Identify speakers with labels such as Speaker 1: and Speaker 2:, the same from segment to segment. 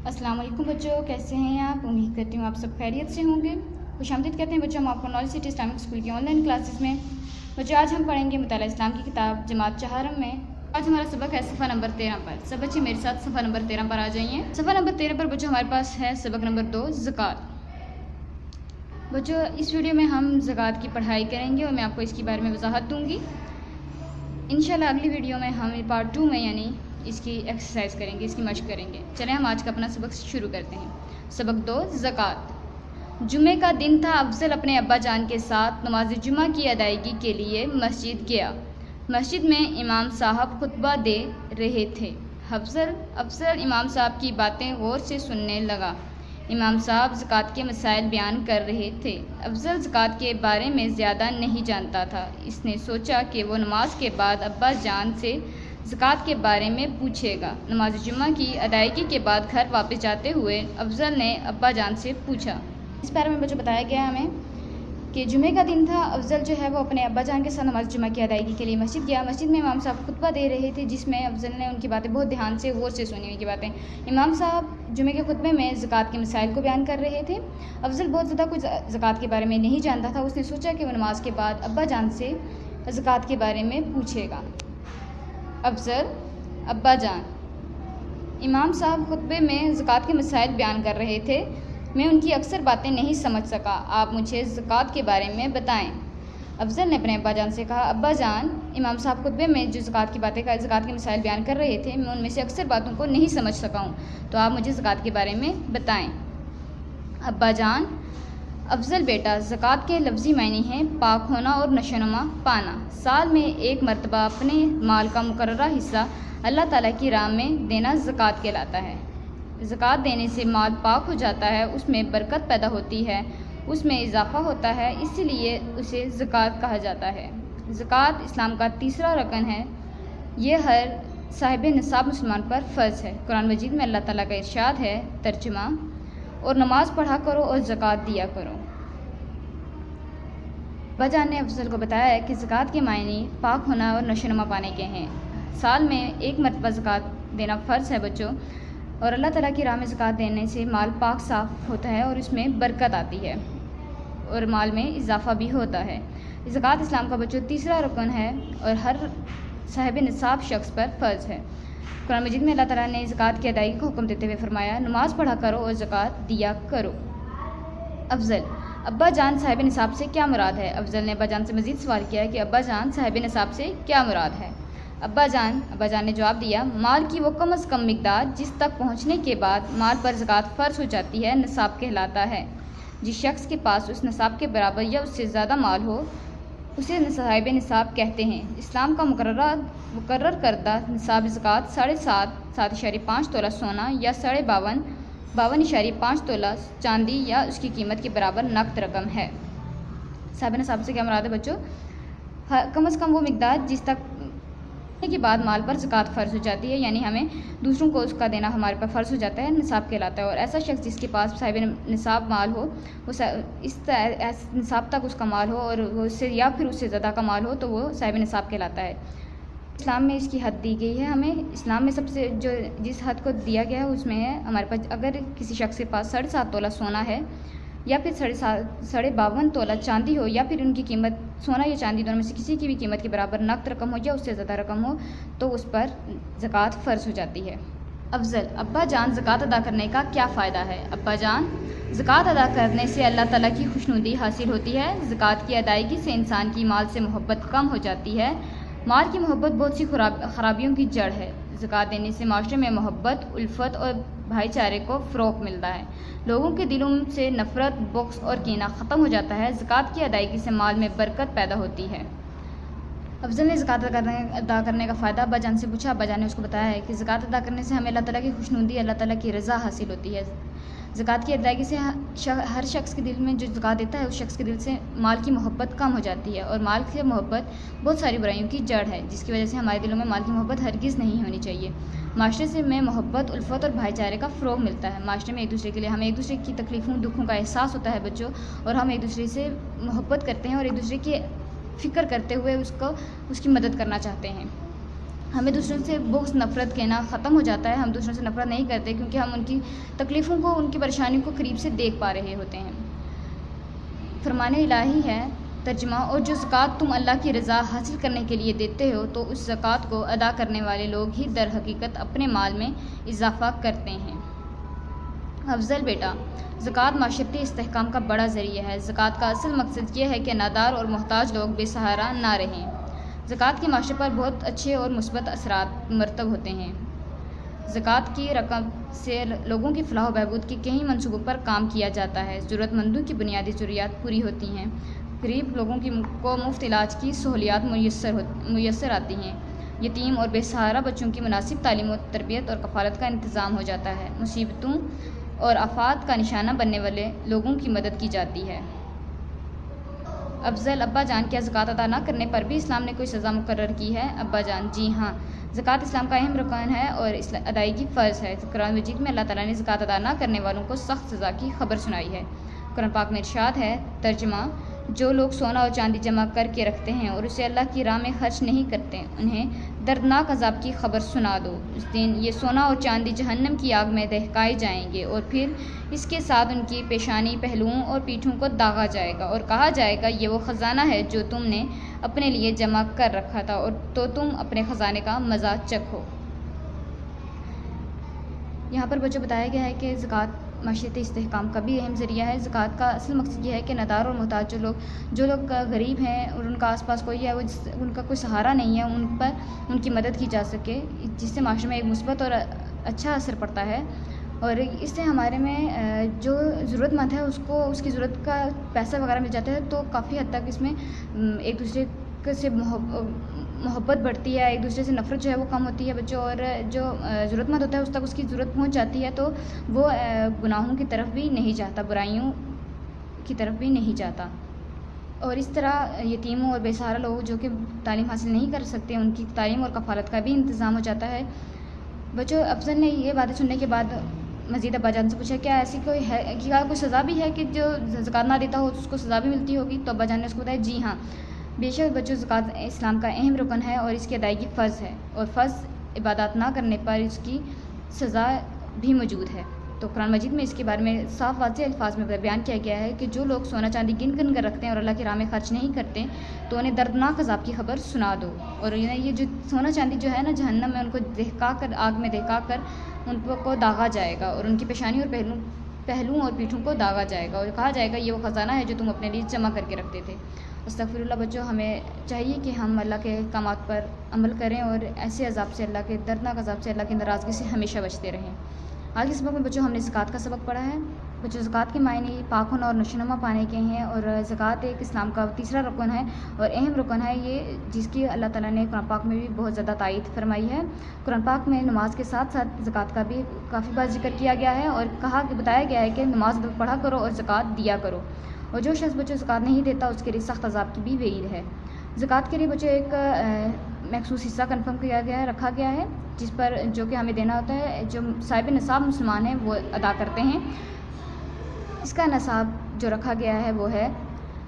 Speaker 1: अस्सलाम वालेकुम बच्चों, कैसे हैं आप? उम्मीद करती हूँ आप सब खैरियत से होंगे। खुशामदीद कहते हैं बच्चों हम आपको नॉलेज सिटी इस्लामिक स्कूल की ऑनलाइन क्लासेस में। बच्चों आज हम पढ़ेंगे मुताला इस्लाम की किताब जमात चहारम में। आज हमारा सबक है सफ़ा नंबर 13 पर। सब बच्चे मेरे साथ सफ़ा नंबर 13 पर आ जाइए। सफ़ा नंबर 13 पर बच्चों हमारे पास है सबक नंबर 2 ज़कात। बच्चों इस वीडियो में हम ज़कात की पढ़ाई करेंगे और मैं आपको इसके बारे में वजाहत दूँगी। इंशाल्लाह अगली वीडियो में हम पार्ट 2 में यानी इसकी एक्सरसाइज करेंगे, इसकी मशक करेंगे। चलें हम आज का अपना सबक शुरू करते हैं। सबक 2 ज़कात। जुमे का दिन था। अफजल अपने अब्बा जान के साथ नमाज जुमा की अदायगी के लिए मस्जिद गया। मस्जिद में इमाम साहब खुतबा दे रहे थे। अफजल इमाम साहब की बातें गौर से सुनने लगा। इमाम साहब ज़कात के मसाइल बयान कर रहे थे। अफजल ज़कात के बारे में ज़्यादा नहीं जानता था। इसने सोचा कि वो नमाज के बाद अब्बा जान से ज़कात के बारे में पूछेगा। नमाज जुम्मा की अदायगी के बाद घर वापस जाते हुए अफजल ने अब्बा जान से पूछा। इस बारे में बच्चों बताया गया हमें कि जुमे का दिन था। अफजल जो है वो अपने अब्बा जान के साथ नमाज जुमा की अदायगी के लिए मस्जिद गया। मस्जिद में इमाम साहब खुतबा दे रहे थे, जिसमें अफजल ने उनकी बातें बहुत ध्यान से गौर से सुनी। उनकी बातें इमाम साहब जुमे के खुतबे में ज़कात के मसाइल को बयान कर रहे थे। अफजल बहुत ज़्यादा कुछ ज़कात के बारे में नहीं जानता था। उसने सोचा कि वो नमाज के बाद अब्बा जान से ज़कात के बारे में पूछेगा। अफजल अब्बा जान, इमाम साहब खुतबे में ज़कात के मसाइल बयान कर रहे थे। मैं उनकी अक्सर बातें नहीं समझ सका। आप मुझे ज़कात के बारे में बताएं। अफजल ने अपने अब्बा जान से कहा। अब्बा जान, इमाम साहब खुतबे में जो ज़कात के मसाइल बयान कर रहे थे, मैं उनमें से अक्सर बातों को नहीं समझ सका हूँ, तो आप मुझे ज़कात के बारे में बताएं। अब्बा जान, अफजल बेटा, ज़कात के लफ्ज़ी मायने हैं पाक होना और नशोनुमा पाना। साल में एक मरतबा अपने माल का मुकर्ररा हिस्सा अल्लाह ताला की राह में देना ज़कात कहलाता है। ज़कात देने से माल पाक हो जाता है, उसमें बरकत पैदा होती है, उसमें इजाफ़ा होता है, इसीलिए उसे ज़कात कहा जाता है। ज़कात इस्लाम का तीसरा रकन है। ये हर साहिब निसाब मुसलमान पर फ़र्ज़ है। कुरान मजीद में अल्लाह ताला का इरशाद है, तर्जुमा, और नमाज पढ़ा करो और ज़कात दिया करो। अब्बा ने अफजल को बताया है कि ज़कात के मायने पाक होना और नशोनुमा पाने के हैं। साल में एक मरतबा ज़कात देना फ़र्ज़ है बच्चों, और अल्लाह ताला की राह में ज़कात देने से माल पाक साफ़ होता है और उसमें बरकत आती है और माल में इजाफ़ा भी होता है। ज़कात इस्लाम का बच्चों तीसरा रुकन है और हर साहिब निसाब शख्स पर फ़र्ज़ है। कुरान मजीद में अल्लाह ताला ने ज़कात की अदायगी को हुक्म देते हुए फरमाया, नमाज पढ़ा करो और ज़कात दिया करो। अफजल, अब्बा जान, साहिब निसाब से क्या मुराद है? अफजल ने अब्बा जान से मज़ीद सवाल किया कि अब्बा जान, साहिब निसाब से क्या मुराद है? अब्बा जान ने जवाब दिया, माल की वो कम अज़ कम मिकदार जिस तक पहुँचने के बाद माल पर ज़कात फ़र्ज़ हो जाती है, निसाब कहलाता है। जिस शख्स के पास उस निसाब के बराबर या उससे ज़्यादा माल हो, उसे साहिब निसाब कहते हैं। इस्लाम का मुकर्रर करदा निसाब ज़कात 7.5 तोला सोना या 52.5 तोला चांदी या उसकी कीमत के बराबर नकद रकम है। साहिब निसाब से क्या मुराद है बच्चों? कम अज़ कम वो मिकदार जिस तक के बाद माल पर ज़कात फ़र्ज़ हो जाती है, यानी हमें दूसरों को उसका देना हमारे पर फ़र्ज़ हो जाता है, निसाब कहलाता है। और ऐसा शख्स जिसके पास साहिब निसाब माल हो, वो इस निसाब तक उसका माल हो और वो उससे या फिर उससे ज़्यादा का माल हो, तो वो साहिब निसाब कहलाता है। इस्लाम में इसकी हद दी गई है हमें। इस्लाम में सबसे जो जिस हद को दिया गया है उसमें है हमारे पास, अगर किसी शख्स के पास 7.5 तोला सोना है या फिर 52 तोला चांदी हो, या फिर उनकी कीमत सोना या चांदी दोनों में से किसी की भी कीमत के बराबर नकद रकम हो या उससे ज़्यादा रकम हो, तो उस पर ज़कात फ़र्ज़ हो जाती है। अफजल, अब्बा जान, ज़कात अदा करने का क्या फ़ायदा है? अब्बा जान, ज़कात अदा करने से अल्लाह ताला की खुशनुदी हासिल होती है। ज़कात की अदायगी से इंसान की माल से मोहब्बत कम हो जाती है। माल की मोहब्बत बहुत सी खराबियों की जड़ है। ज़कात देने से माशरे में मोहब्बत, उल्फत और भाईचारे को फ़रोग़ मिलता है। लोगों के दिलों से नफ़रत, बुग़्ज़ और कीना ख़त्म हो जाता है। ज़कात की अदायगी से माल में बरकत पैदा होती है। अफजल ने ज़कात अदा करने का फ़ायदा अब्बा जान से पूछा। अब्बा जान ने उसको बताया है कि ज़कात अदा करने से हमें अल्लाह ताला की खुशनुदी, अल्लाह ताला की रज़ा हासिल होती है। ज़कात की अदायगी से हर शख्स के दिल में जो ज़कात देता है, उस शख्स के दिल से माल की मोहब्बत कम हो जाती है। और माल की मोहब्बत बहुत सारी बुराइयों की जड़ है, जिसकी वजह से हमारे दिलों में माल की मोहब्बत हरगिज़ नहीं होनी चाहिए। माशरे से में मोहब्बत, उल्फत और भाईचारे का फ़रोग़ मिलता है। माशरे में एक दूसरे के लिए हमें एक दूसरे की तकलीफ़ों, दुखों का एहसास होता है बच्चों, और हम एक दूसरे से मोहब्बत करते हैं और एक दूसरे की फ़िक्र करते हुए उसकी मदद करना चाहते हैं। ہمیں دوسروں سے بغض نفرت کہنا ختم ہو جاتا ہے. ہم دوسروں سے نفرت نہیں کرتے کیونکہ ہم ان کی تکلیفوں کو، ان کی پریشانیوں کو قریب سے دیکھ پا رہے ہوتے ہیں. فرمان الہی ہے ترجمہ: اور جو زکوٰۃ تم اللہ کی رضا حاصل کرنے کے لیے دیتے ہو تو اس زکوٰۃ کو ادا کرنے والے لوگ ہی در حقیقت اپنے مال میں اضافہ کرتے ہیں. افضل بیٹا، زکوٰۃ معاشرتی استحکام کا بڑا ذریعہ ہے. زکوٰۃ کا اصل مقصد یہ ہے کہ نادار اور محتاج لوگ بے سہارا نہ رہیں. زکوٰۃ کے معاشرے پر بہت اچھے اور مثبت اثرات مرتب ہوتے ہیں. زکوٰۃ کی رقم سے لوگوں کی فلاح و بہبود کے کئی منصوبوں پر کام کیا جاتا ہے. ضرورت مندوں کی بنیادی ضروریات پوری ہوتی ہیں. غریب لوگوں کو مفت علاج کی سہولیات میسر آتی ہیں. یتیم اور بے سہارا بچوں کی مناسب تعلیم و تربیت اور کفالت کا انتظام ہو جاتا ہے. مصیبتوں اور آفات کا نشانہ بننے والے لوگوں کی مدد کی جاتی ہے. افضل: ابا جان، کیا زکوٰۃ ادا نہ کرنے پر بھی اسلام نے کوئی سزا مقرر کی ہے؟ ابا جان: جی ہاں، زکوٰۃ اسلام کا اہم رکن ہے اور ادائیگی فرض ہے. قرآن مجید میں اللہ تعالیٰ نے زکوٰۃ ادا نہ کرنے والوں کو سخت سزا کی خبر سنائی ہے. قرآن پاک میں ارشاد ہے ترجمہ: جو لوگ سونا اور چاندی جمع کر کے رکھتے ہیں اور اسے اللہ کی راہ میں خرچ نہیں کرتے، انہیں دردناک عذاب کی خبر سنا دو. اس دن یہ سونا اور چاندی جہنم کی آگ میں دہکائے جائیں گے اور پھر اس کے ساتھ ان کی پیشانی، پہلوؤں اور پیٹھوں کو داغا جائے گا اور کہا جائے گا یہ وہ خزانہ ہے جو تم نے اپنے لیے جمع کر رکھا تھا اور تو تم اپنے خزانے کا مزہ چکھو. یہاں پر بچوں بتایا گیا ہے کہ زکوٰۃ معاشرتی استحکام کا بھی اہم ذریعہ ہے. زکوٰۃ کا اصل مقصد یہ ہے کہ نادار اور محتاج جو لوگ غریب ہیں اور ان کا آس پاس کوئی ہے، ان کا کوئی سہارا نہیں ہے، ان پر ان کی مدد کی جا سکے، جس سے معاشرے میں ایک مثبت اور اچھا اثر پڑتا ہے. اور اس سے ہمارے میں جو ضرورت مند ہے اس کی ضرورت کا پیسہ وغیرہ مل جاتا ہے، تو کافی حد تک اس میں ایک دوسرے سے محبت بڑھتی ہے، ایک دوسرے سے نفرت جو ہے وہ کم ہوتی ہے بچوں. اور جو ضرورت مند ہوتا ہے اس تک اس کی ضرورت پہنچ جاتی ہے تو وہ گناہوں کی طرف بھی نہیں جاتا، برائیوں کی طرف بھی نہیں جاتا. اور اس طرح یتیموں اور بے سہارا لوگ جو کہ تعلیم حاصل نہیں کر سکتے، ان کی تعلیم اور کفالت کا بھی انتظام ہو جاتا ہے. بچوں، افضل نے یہ باتیں سننے کے بعد مزید ابا جان سے پوچھا کیا ایسی کوئی سزا بھی ہے کہ جو زکوٰۃ نہ دیتا ہو تو اس کو سزا بھی ملتی ہوگی؟ تو ابا جان نے اس کو بتایا جی ہاں، بے شک بچوں، زکوٰۃ اسلام کا اہم رکن ہے اور اس کی ادائیگی فرض ہے، اور فرض عبادات نہ کرنے پر اس کی سزا بھی موجود ہے. تو قرآن مجید میں اس کے بارے میں صاف واضح الفاظ میں بیان کیا گیا ہے کہ جو لوگ سونا چاندی گن گن کر رکھتے ہیں اور اللہ کی راہ میں خرچ نہیں کرتے تو انہیں دردناک عذاب کی خبر سنا دو. اور یہ جو سونا چاندی جو ہے نا، جہنم میں ان کو آگ میں دہکا کر ان کو داغا جائے گا اور ان کی پیشانی اور پہلوؤں اور پیٹھوں کو داغا جائے گا اور کہا جائے گا یہ وہ خزانہ ہے جو تم اپنے لیے جمع کر کے رکھتے تھے. استغفر اللہ. بچوں، ہمیں چاہیے کہ ہم اللہ کے احکامات پر عمل کریں اور ایسے عذاب سے، اللہ کے دردناک عذاب سے، اللہ کی ناراضگی سے ہمیشہ بچتے رہیں. آج کے سبق میں بچوں ہم نے زکوٰۃ کا سبق پڑھا ہے. بچوں، زکوٰۃ کے معنی پاک ہونا اور نشوونما پانے کے ہیں، اور زکوٰۃ ایک اسلام کا تیسرا رکن ہے اور اہم رکن ہے یہ، جس کی اللہ تعالیٰ نے قرآن پاک میں بھی بہت زیادہ تائید فرمائی ہے. قرآن پاک میں نماز کے ساتھ ساتھ زکوٰۃ کا بھی کافی بار ذکر کیا گیا ہے اور بتایا گیا ہے کہ نماز پڑھا کرو اور زکوٰۃ دیا کرو. اور جو شخص بچوں زکوٰۃ نہیں دیتا اس کے لیے سخت عذاب کی بھی وعید ہے. زکوٰۃ کے لیے بچوں ایک مخصوص حصہ کنفرم کیا گیا ہے، رکھا گیا ہے، جس پر جو کہ ہمیں دینا ہوتا ہے. جو صاحب نصاب مسلمان ہیں وہ ادا کرتے ہیں. اس کا نصاب جو رکھا گیا ہے وہ ہے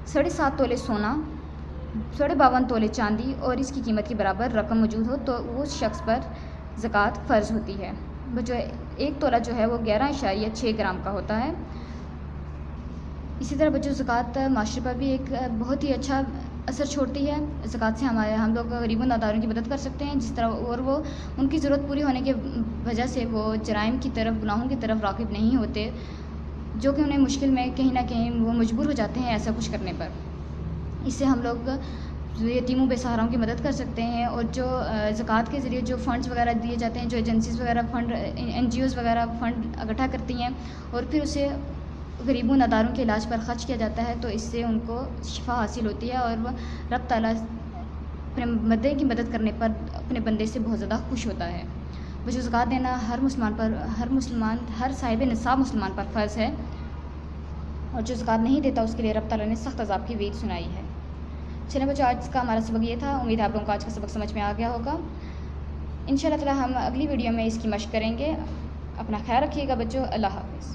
Speaker 1: 7.5 تولے سونا، 52.5 تولے چاندی، اور اس کی قیمت کے برابر رقم موجود ہو تو اس شخص پر زکوٰۃ فرض ہوتی ہے. بچوں، 1 تولہ جو ہے وہ 11.6 گرام کا ہوتا ہے. اسی طرح بچوں، زکوٰۃ معاشرے پر بھی ایک بہت ہی اچھا اثر چھوڑتی ہے. زکوٰۃ سے ہم لوگ غریب و ناداروں کی مدد کر سکتے ہیں، جس طرح اور وہ ان کی ضرورت پوری ہونے کی وجہ سے وہ جرائم کی طرف، گناہوں کی طرف راغب نہیں ہوتے، جو کہ انہیں مشکل میں کہیں نہ کہیں وہ مجبور ہو جاتے ہیں ایسا کچھ کرنے پر. اس سے ہم لوگ یتیموں بے سہاراؤں کی مدد کر سکتے ہیں. اور جو زکوٰۃ کے ذریعے جو فنڈز وغیرہ دیے جاتے ہیں، جو ایجنسیز وغیرہ فنڈ، NGOs وغیرہ فنڈ اکٹھا کرتی ہیں اور پھر اسے غریبوں ناداروں کے علاج پر خرچ کیا جاتا ہے، تو اس سے ان کو شفا حاصل ہوتی ہے اور وہ رب تعالیٰ اپنے بندے کی مدد کرنے پر اپنے بندے سے بہت زیادہ خوش ہوتا ہے. بچوں، زکوٰۃ دینا ہر صاحب نصاب مسلمان پر فرض ہے، اور جو زکوٰۃ نہیں دیتا اس کے لیے رب تعالیٰ نے سخت عذاب کی وعید سنائی ہے. چلیں بچوں، آج کا ہمارا سبق یہ تھا. امید ہے آپ لوگوں کو آج کا سبق سمجھ میں آ گیا ہوگا. انشاءاللہ تعالیٰ ہم اگلی ویڈیو میں اس کی مشق کریں گے. اپنا خیال رکھیے گا بچوں. اللہ حافظ.